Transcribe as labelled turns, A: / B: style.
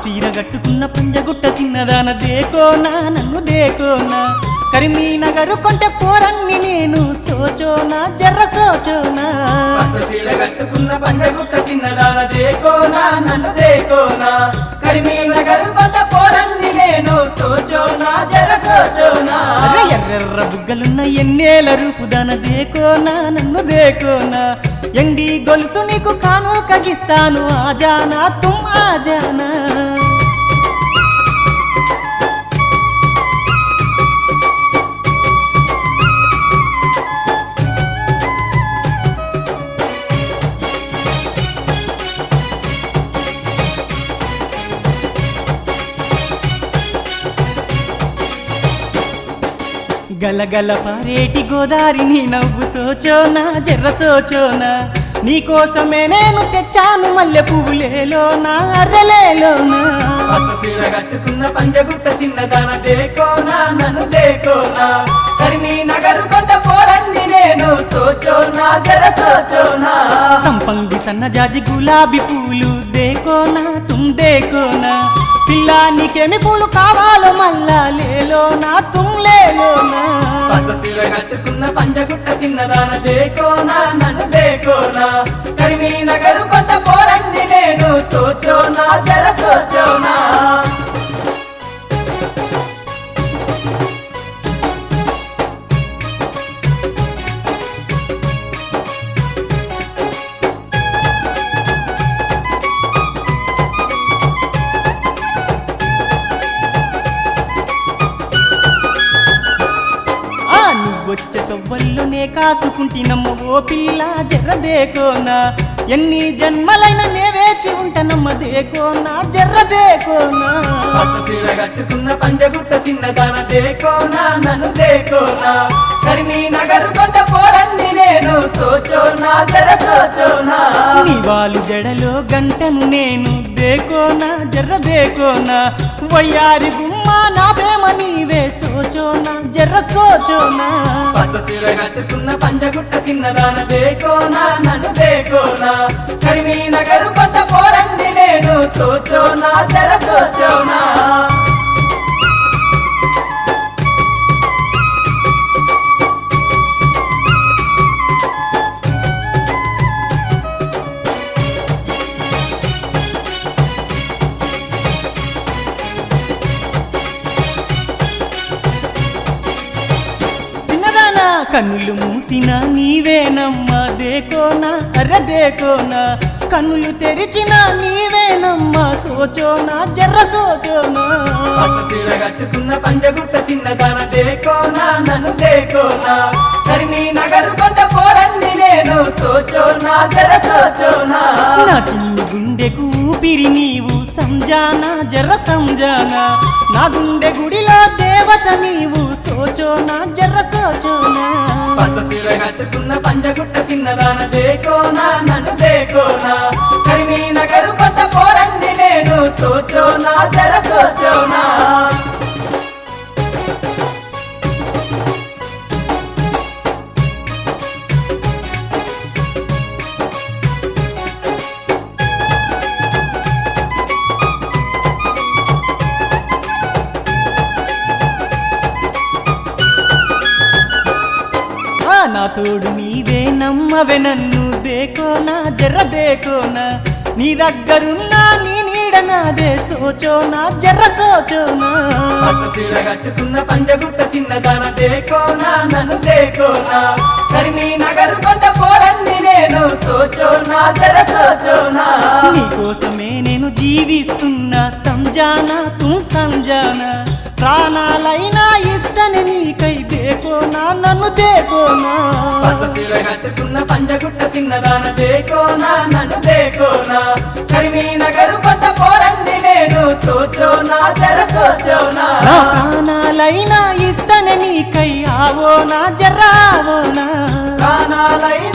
A: సీర గట్టుకున్న పంజగుట్ట చిన్నదాన దేకోనా నన్ను దేకోనా కరీంనగరు కొంటె పోరన్ని నేను సోచోనా జర్ర సోచోనా
B: సీర గట్టుకున్న పంజగుట్ట చిన్నదాన దేకోనా నన్ను దేకోనా కరీంనగరు కొంటె పోరన్ని నేను సోచోనా జర్ర సోచోనా
A: ఎర్రెర్ర బుగ్గలున్న ఎన్నేల రూపుదాన దేకోనా నన్ను దేకోనా ఎండి గొలుసు నీకు కాను కగిస్తాను ఆజానా తుమ్ ఆజానా గలగల పారేటి గోదారిని నవ్వు సోచోనా జర్ర సోచోనా నీకోసమే నేను తెచ్చాను మల్లె పువ్వులేలోనా అర్రలేలోనా
B: సీర కట్టుకున్న పంజగుట్ట చిన్నదాన దేకోనా నన్ను దేకోనా కరీంనగరు కొంట పోరన్ని నేను సోచోనా జర సోచోనా
A: సంపంగి సన్నజాజి గులాబీ పూలు దేకోనా తుమ్ దేకోనా పిల్లా నీకేమి పూలు కావాలో మల్లా లేలోనా తుమ్ లేలోనా
B: సీర కట్టుకున్న పంజగుట్ట చిన్నదాన దేకోనా నన్ను దేకోనా కరీంనగరు కొంట పోరన్ని నేను సోచోనా జర సోచోనా
A: వచ్చే తవ్వల్లోనే కాసుకుంటినమ్మ ఓ పిల్ల జర్ర దేకోనా ఎన్ని జన్మలైనా నే వేచి ఉంటానమ్మ దేకోనా జర్ర దేకోనా
B: సీర కట్టుకున్న పంజగుట్ట చిన్నదాన దేకోనా నన్ను దేకోనా కరీంనగరు కొంట పోరన్ని నేను సోచోనా జర సోచోనా
A: నీవాలు జడలో గంటను నేను దేకోనా జర్ర దేకోనా వయ్యారి గుమ్మ నా ప్రేమ నీవే సోచోనా జర్ర సోచోనా
B: సీర కట్టుకున్న పంజగుట్ట చిన్నదాన దేకోనా నన్ను దేకోనా కరీంనగరు కొంట పోరన్ని నేను సోచోనా జర సోచోనా
A: కన్నులు మూసిన నీవేనమ్మా దేకోనా అర్ర దేకోనా కన్నులు తెరిచిన నీవేనమ్మా సోచోనా జర్ర సోచోనా
B: సీర కట్టుకున్న పంజగుట్ట చిన్నదాన దేకోనా నన్ను దేకోనా కరీంనగరు కొంట పోరన్ని నేను సోచోనా జర సోచోనా
A: నా చిన్ని గుండెకు ఊపిరి నీవు సంజానా జర్ర సంజానా నా గుండె గుడిలో దేవత నీవు సోచోనా జర్ర సోచోనా
B: సీర కట్టుకున్న పంజగుట్ట చిన్నదాన దేకోనా నన్ను దేకోనా కరీంనగరు కొంట పోరన్ని నేను సోచోనా జర సోచోనా
A: నా తోడు నీవే నమ్మవే నన్ను దేకోనా జర్ర దేకోనా నీ దగ్గరున్నా నీ నీడ నాదే సోచోనా జర్ర సోచోనా
B: సీర కట్టుకున్న పంజగుట్ట చిన్నదాన దేకోనా నన్ను దేకోనా కరీంనగరు కొంట పోరన్ని నేను సోచోనా జర సోచోనా
A: నీకోసమే నేను జీవిస్తున్నా సంజానా తుమ్ సంజానా ప్రాణాలైనా ఇస్తని నీకై దేకోనా నన్ను దేకోనా
B: సీర కట్టుకున్న పంజగుట్ట చిన్నదాన దేకోనా నన్ను దేకోనా కరీంనగరు కొంట పోరన్ని నేను సోచోనా జర సోచోనా
A: ప్రాణాలైనా ఇస్తని నీకై ఆవోనా జర్రావోనా
B: ప్రాణాలైనా